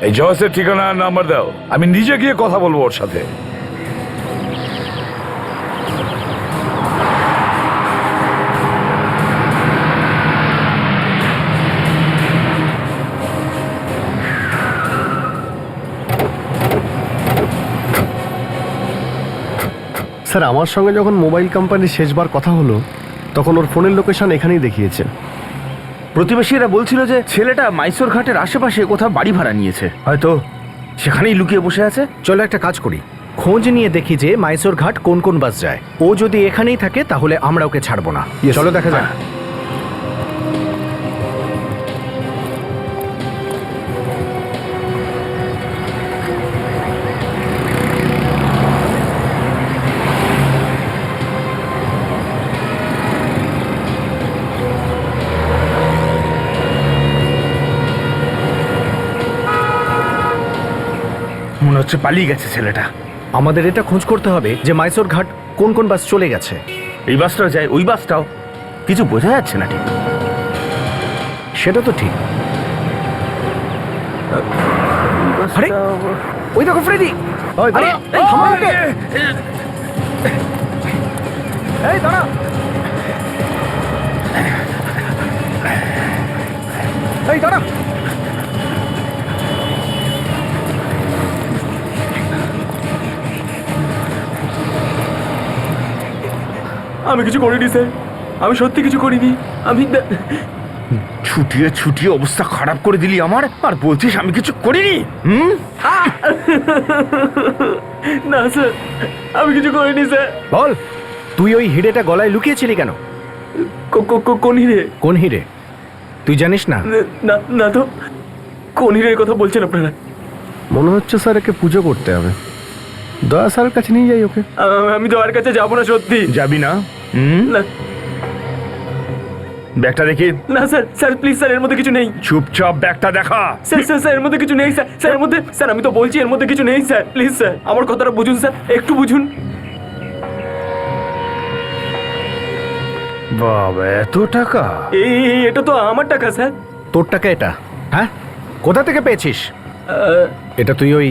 এই জয়েসের ঠিকানা আর নাম্বার দাও, আমি নিজে গিয়ে কথা বলবো ওর সাথে। স্যার আমার সঙ্গে যখন মোবাইল কোম্পানির শেষবার কথা হলো তখন ওর ফোনের লোকেশন এখানেই দেখিয়েছে। প্রতিবেশীরা বলছিল যে ছেলেটা মাইসোর ঘাটের আশেপাশে কোথাও বাড়ি ভাড়া নিয়েছে, হয়তো সেখানেই লুকিয়ে বসে আছে। চলো একটা কাজ করি, খোঁজ নিয়ে দেখি যে মাইসোর ঘাট কোন কোন বাস যায়। ও যদি এখানেই থাকে তাহলে আমরা ওকে ছাড়বো না। চলো দেখা যাক। মনে হচ্ছে পালিয়ে গেছে ছেলেটা। আমাদের এটা খোঁজ করতে হবে যে মাইসোর ঘাট কোন কোন বাস চলে গেছে। এই বাসটাও যায়, ওই বাসটাও, কিছু বোঝা যাচ্ছে না ঠিক। সেটা তো ঠিক। আরে ওই দেখো ফ্রেডি। আরে এই থামো ওকে। এই দাঁড়া। এই দাঁড়া। আমি কিছু করিনি স্যার, আমি সত্যি কিছু করিনি। আমি ছুটিয়ে ছুটিয়ে অবস্থা খারাপ করে দিলি আমার, আর বলছিস আমি কিছু করিনি? না স্যার, আমি কিছু করিনি স্যার। বল, তুই ওই হিরেটা গলায় লুকিয়েছিলি কেন? কোন হিরে? কোন হিরে তুই জানিস না? না না তো, কোন হিরের কথা বলছেন আপনারা? মনে হচ্ছে স্যার একে পুজো করতে হবে। দয়া স্যারের কাছে নিয়ে যাই ওকে। আমি তো আর কাছে যাবো না, সত্যি যাবি না? না ব্যাগটা দেখি। না স্যার, স্যার প্লিজ স্যার, এর মধ্যে কিছু নেই। চুপচাপ ব্যাগটা দেখা। স্যার স্যার স্যার এর মধ্যে কিছু নেই স্যার। স্যার এর মধ্যে, স্যার আমি তো বলছি এর মধ্যে কিছু নেই স্যার। প্লিজ স্যার আমার কথাটা বুঝুন স্যার, একটু বুঝুন। বাবা এত টাকা! এটা তো আমার টাকা স্যার। তোর টাকা এটা? হ্যাঁ, কোথা থেকে পেয়েছিস? এটা তুই ওই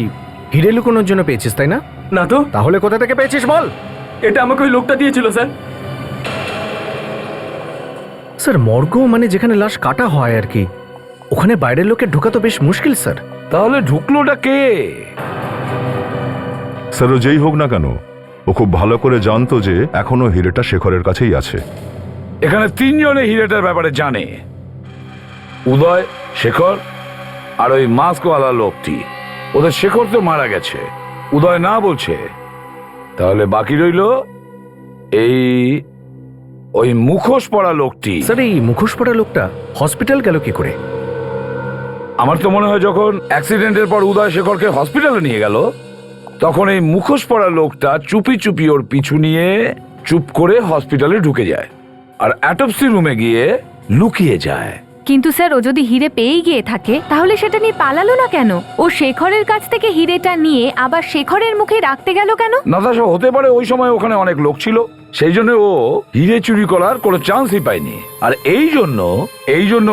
হিরে লুকোনোর জন্য পেয়েছিস তাই না? না তো। তাহলে কোথা থেকে পেয়েছিস বল? এটা আমাকে ওই লোকটা দিয়েছিল স্যার। স্যার মর্গ মানে যেখানে লাশ কাটা হয় আর কি, ওখানে বাইরের লোকের ঢোকা তো বেশ মুশকিল স্যার। তাহলে ঢুকলোটা কে? স্যার ও যেই হোক না কেন, ও খুব ভালো করে জানতো যে এখনো হিরেটা শেখরের কাছেই আছে। এখানে তিনজনে হিরেটার ব্যাপারে জানে, উদয়, শেখর আর ওই মাস্কওয়ালা লোকটি। ওদের শেখর তো মারা গেছে, উদয় না বলছে, তাহলে বাকি রইল এই ওই মুখোশ পরা লোকটি। স্যার এই মুখোশ পরা লোকটা হসপিটাল গেল কি করে? আমার তো মনে হয় যখন অ্যাক্সিডেন্টের পর উদয় শেখরকে হসপিটালে নিয়ে গেল তখন এই মুখোশ পরা লোকটা চুপি চুপি ওর পিছু নিয়ে চুপ করে হসপিটালে ঢুকে যায় আর অ্যাটপসি রুমে গিয়ে লুকিয়ে যায়। কিন্তু স্যার ও যদি হিরে পেয়ে গিয়ে থাকে তাহলে সেটা নিয়ে পালালো না কেন? ও শেখরের কাছ থেকে হিরেটা নিয়ে আবার শেখরের মুখে রাখতে গেল কেন? নাতাশা, হতে পারে ওই সময় ওখানে অনেক লোক ছিল, সেই জন্য ও হিরে চুরি করার কোনো চান্সই পায়নি। আর এই জন্য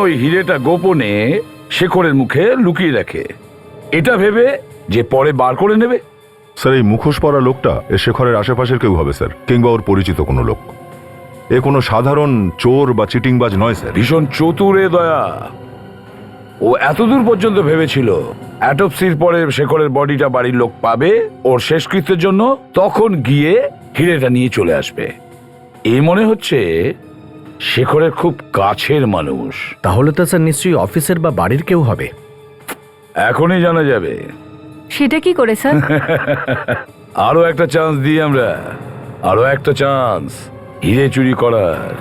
ওই হিরেটা গোপনে শেখরের মুখে লুকিয়ে রাখে, এটা ভেবে যে পরে বার করে নেবে। স্যার এই মুখোশ পরা লোকটা এ শেখরের আশেপাশের কেউ হবে স্যার, কিংবা ওর পরিচিত কোনো লোক। এ কোনো সাধারণ চোর বা চিটিংবাজ নয় স্যার। ভীষণ চতুরে দয়া। ও এতদূর পর্যন্ত ভেবেছিল অ্যাটপসির পরে শেখরের বডিটা বাড়ির লোক পাবে ওর শেষকৃত্যের জন্য, তখন গিয়ে হিরেটা নিয়ে চলে আসবে। এই মনে হচ্ছে শেখরের খুব কাছের মানুষ। তাহলে তো স্যার নিশ্চয়ই অফিসের বা বাড়ির কেউ হবে। এখনই জানা যাবে। সেটা কি করে স্যার? আরো একটা চান্স দিই আমরা, আরো একটা চান্স হিরে চুরি করার।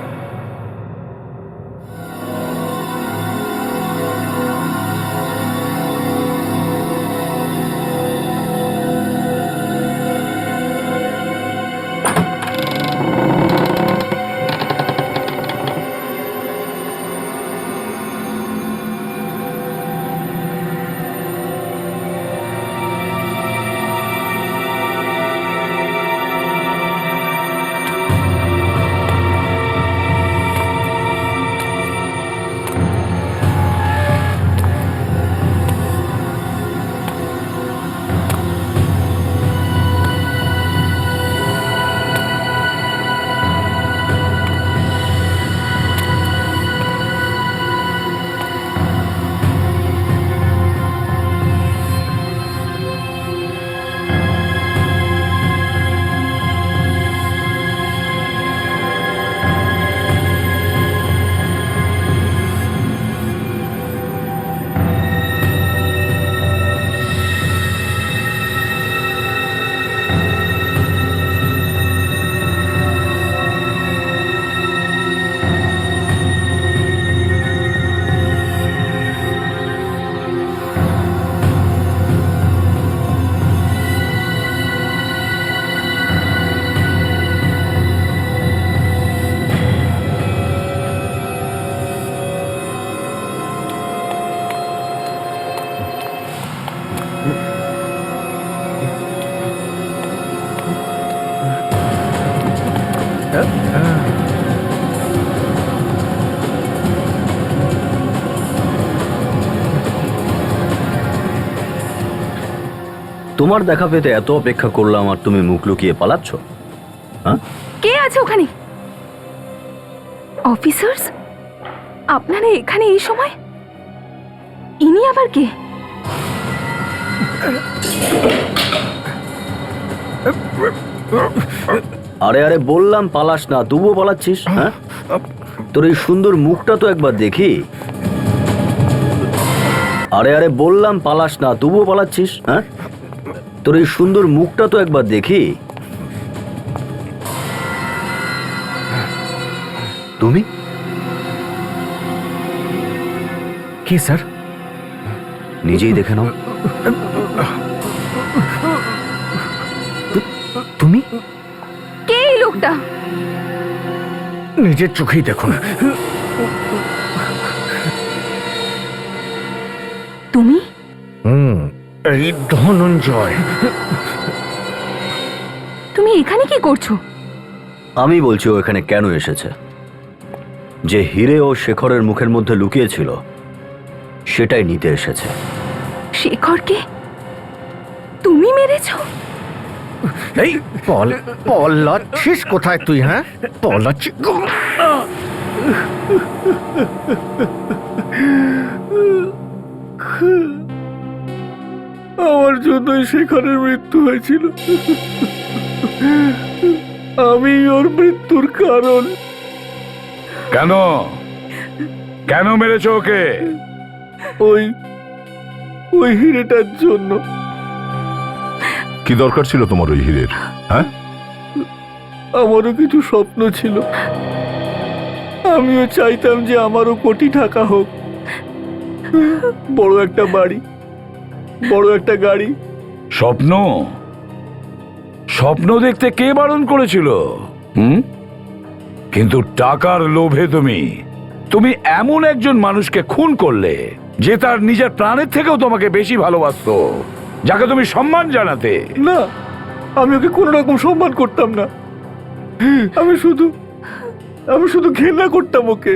তোমার দেখা পেতে এত অপেক্ষা করলাম আর তুমি মুখ লুকিয়ে পালাচ্ছ? হ্যাঁ, কে আছে ওখানে? অফিসার্স? আপনারা এখানে এই সময়? ইনি আবার কে? আরে আরে বললাম পালাস না, তবুও পালাচ্ছিস। হ্যাঁ, তোর এই সুন্দর মুখটা তো একবার দেখি। আরে আরে বললাম পালাস না, তবুও পালাচ্ছিস। হ্যাঁ, তোর এই সুন্দর মুখটা তো একবার দেখি। তুমি কি স্যার? নিজেই দেখে নাও। তুমি কে এই লোকটা? নিজের চোখেই দেখুন। তুমি? এই ধনঞ্জয়। তুমি এখানে কি করছো? আমি বলছি ও এখানে কেন এসেছে। যে হিরে ও শেখরের মুখের মধ্যে লুকিয়েছিল সেটাই নিতে এসেছে। শেখরকে তুমি মেরেছো? এই পলাচ্ছিস কোথায় তুই? হ্যাঁ, পলাচ্ছিস? আমার জন্যই শেখরের মৃত্যু হয়েছিল। আমি ওর মৃত্যুর কারণ। কেন কেন মেরেছ ওকে? ওই হিরেটার জন্য। কি দরকার ছিল তোমার ওই হীরের? হ্যাঁ, আমারও কিছু স্বপ্ন ছিল। আমিও চাইতাম যে আমারও কোটি টাকা হোক, বড় একটা বাড়ি, বড় একটা গাড়ি। স্বপ্ন স্বপ্ন দেখতে কে বারণ করেছিল? কিন্তু টাকার লোভে তুমি এমন একজন মানুষকে খুন করলে যে তার নিজের প্রাণের থেকেও তোমাকে বেশি ভালোবাসতো, যাকে তুমি সম্মান জানাতে। না, আমি ওকে কোনো রকম সম্মান করতাম না। আমি শুধু ঘৃণা করতাম ওকে।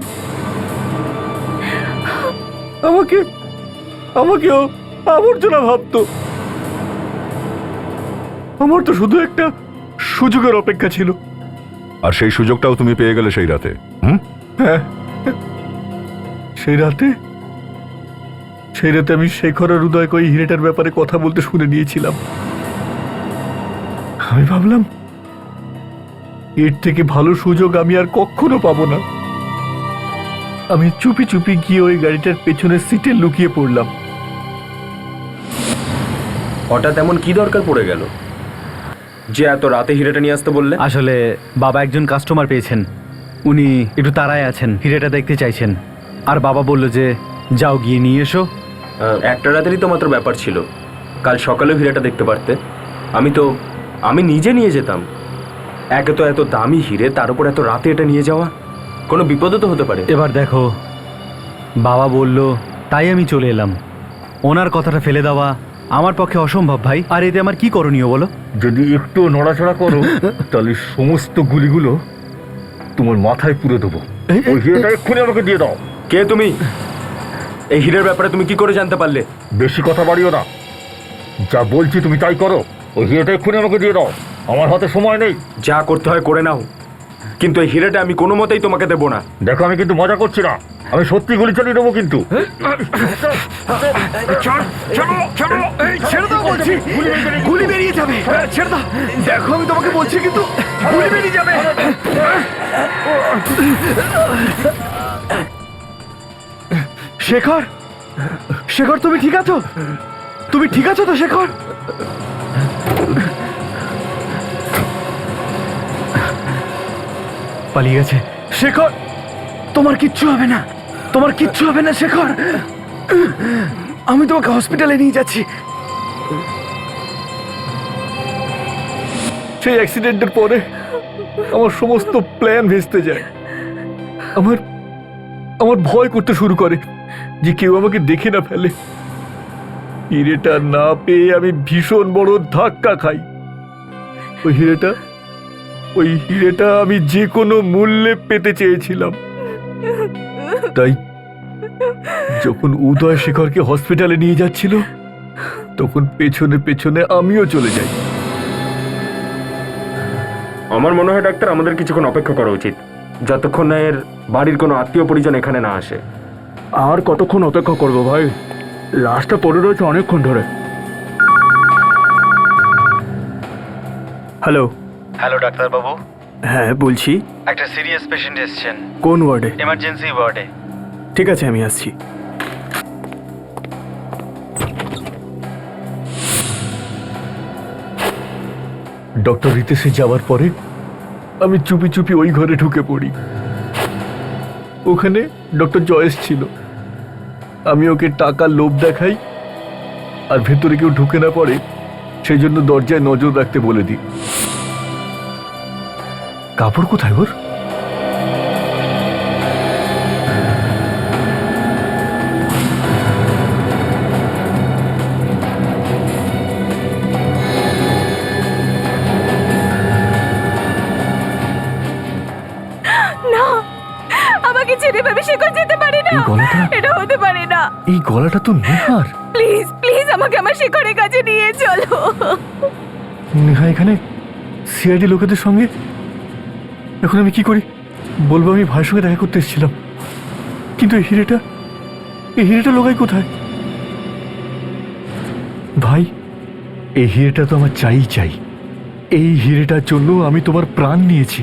আমাকেও আবর্জনা ভাবতো। আমার তো শুধু একটা সুযোগের অপেক্ষা ছিল। আর সেই সুযোগটাও তুমি পেয়ে গেলে সেই রাতে। হ্যাঁ, সেই রাতে আমি শেখর আর উদয়কে ওই হিরেটার ব্যাপারে কথা বলতে শুনে নিয়েছিলাম। আমি ভাবলাম এর থেকে ভালো সুযোগ আমি আর কখনো পাবো না। আমি চুপি চুপি গিয়ে ওই গাড়িটার পেছনের সিটে লুকিয়ে পড়লাম। হঠাৎ এমন কি দরকার পড়ে গেল যে এত রাতে হিরেটা নিয়ে আসতে বললে? আসলে বাবা একজন কাস্টমার পেয়েছেন, উনি একটু তাড়ায় আছেন, হিরেটা দেখতে চাইছেন। আর বাবা বলল যে যাও গিয়ে নিয়ে এসো। একটা রাতেরই তো মাত্র ব্যাপার ছিল, কাল সকালেও হিরেটা দেখতে পারতে। আমি নিজে নিয়ে যেতাম। একে তো এত দামি হিরে, তার উপর এত রাতে এটা নিয়ে যাওয়া, কোনো বিপদও তো হতে পারে। এবার দেখো, বাবা বলল তাই আমি চলে এলাম। ওনার কথাটা ফেলে দেওয়া আমার পক্ষে অসম্ভব ভাই। আর এতে আমার কি করণীয় বলো? যদি একটু নড়াচড়া করো তাহলে সমস্ত গুলিগুলো তোমার মাথায় পুরে দেবো। ওই হিরেটা এক্ষুনি আমাকে দিয়ে দাও। কে তুমি? এই হিরের ব্যাপারে তুমি কি করে জানতে পারলে? বেশি কথা বাড়িও না, যা বলছি তুমি তাই করো। ওই হিরেটা এক্ষুনি আমাকে দিয়ে দাও, আমার হাতে সময় নেই। যা করতে হয় করে নাও, কিন্তু এই হিরেটা আমি কোনো মতেই তোমাকে দেবো না। দেখো, আমি কিন্তু মজা করছি না, আমি সত্যি গুলি চালিয়ে দেবো কিন্তু। ছেড়ে দাও বলছি, গুলি বেরিয়ে যাবে। ছেড়ে দাও, দেখো আমি তোমাকে বলছি কিন্তু গুলি বেরিয়ে যাবে। শেখর, তুমি ঠিক আছো? তুমি ঠিক আছো তো শেখর? পালিয়ে গেছে। শেখর, তোমার কিচ্ছু হবে না, শেখর। আমি তোমাকে হসপিটালে নিয়ে যাচ্ছি। সেই অ্যাক্সিডেন্টের পরে আমার সমস্ত প্ল্যান ভেস্তে যায়। আমার ভয় করতে শুরু করে যে কেউ আমাকে দেখে না ফেলে। হিরেটা না পেয়ে আমি ভীষণ বড় ধাক্কা খাই। ওই হিরেটা আমি যে কোনো মূল্যে পেতে চেয়েছিলাম। তাই যখন উদয় শেখরকে হসপিটালে নিয়ে যাচ্ছিল, তখন পেছনে পেছনে আমিও চলে যাই। আমার মনে হয় ডাক্তার, আমাদের কিছুক্ষণ অপেক্ষা করা উচিত, যতক্ষণ না এর বাড়ির কোনো আত্মীয় পরিজন এখানে না আসে। আর কতক্ষণ অপেক্ষা করবো ভাই? লাশটা পড়ে রয়েছে অনেকক্ষণ ধরে। হ্যালো। হ্যালো ডাক্তারবাবু। হ্যাঁ বলছি। একটা সিরিয়াস পেশেন্ট এসেছেন। কোন ওয়ার্ডে? এমার্জেন্সি ওয়ার্ডে। ঠিক আছে, আমি আসছি। ডক্টর রিতেশে যাওয়ার পরে আমি চুপি চুপি ওই ঘরে ঢুকে পড়ি। ওখানে ডক্টর জয়েস ছিল। আমি ওকে টাকার লোভ দেখাই, আর ভেতরে কেউ ঢুকে না পড়ে সেই জন্য দরজায় নজর রাখতে বলে দিই। কাপড় কোথায় ওর? না, আমাকে ছেড়ে ভাবে শেখর যেতে পারে না। এটা হতে পারে না। এই গলাটা তো নেহার। প্লিজ প্লিজ আমাকে আমার শেখরের কাছে নিয়ে চলো। নেহা এখানে সিআইডি লোকেদের সঙ্গে। এখন আমি কি করি? বলবো আমি ভাইয়ের সঙ্গে দেখা করতে এসেছিলাম, কিন্তু এই হিরেটা লোকাই কোথায়? ভাই, এই হিরেটা তো আমার চাই। এই হিরেটার জন্য আমি তোমার প্রাণ নিয়েছি।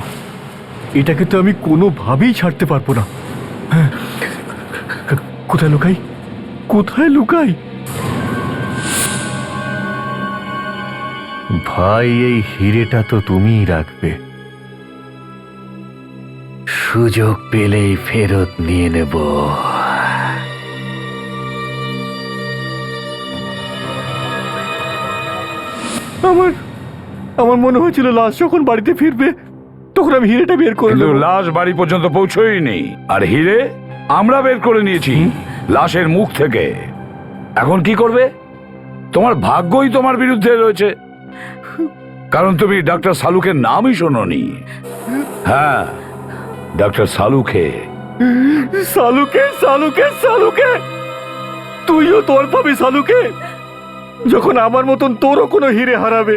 এটাকে তো আমি কোনোভাবেই ছাড়তে পারবো না। হ্যাঁ, কোথায় লুকাই? ভাই, এই হিরেটা তো তুমিই রাখবে। সুযোগ পেলেই ফেরত নিয়ে নেব। আমার মনে হয়েছিল লাশ যখন বাড়িতে ফিরবে তখন আমি হিরেটা বের করে কিন্তু নেব। লাশ বাড়ি পর্যন্ত পৌঁছই নেই, আর হিরে আমরা বের করে নিয়েছি লাশের মুখ থেকে। এখন কি করবে? তোমার ভাগ্যই তোমার বিরুদ্ধে রয়েছে। কারণ তুমি ডক্টর সালুকের নামই শোনোনি। হ্যাঁ, ডক্টর সালুকে। সালুকে সালুকে সালুকে, তুইও তোর পাবি সালুকে, যখন আমার মতন তোরও কোনো হিরে হারাবে।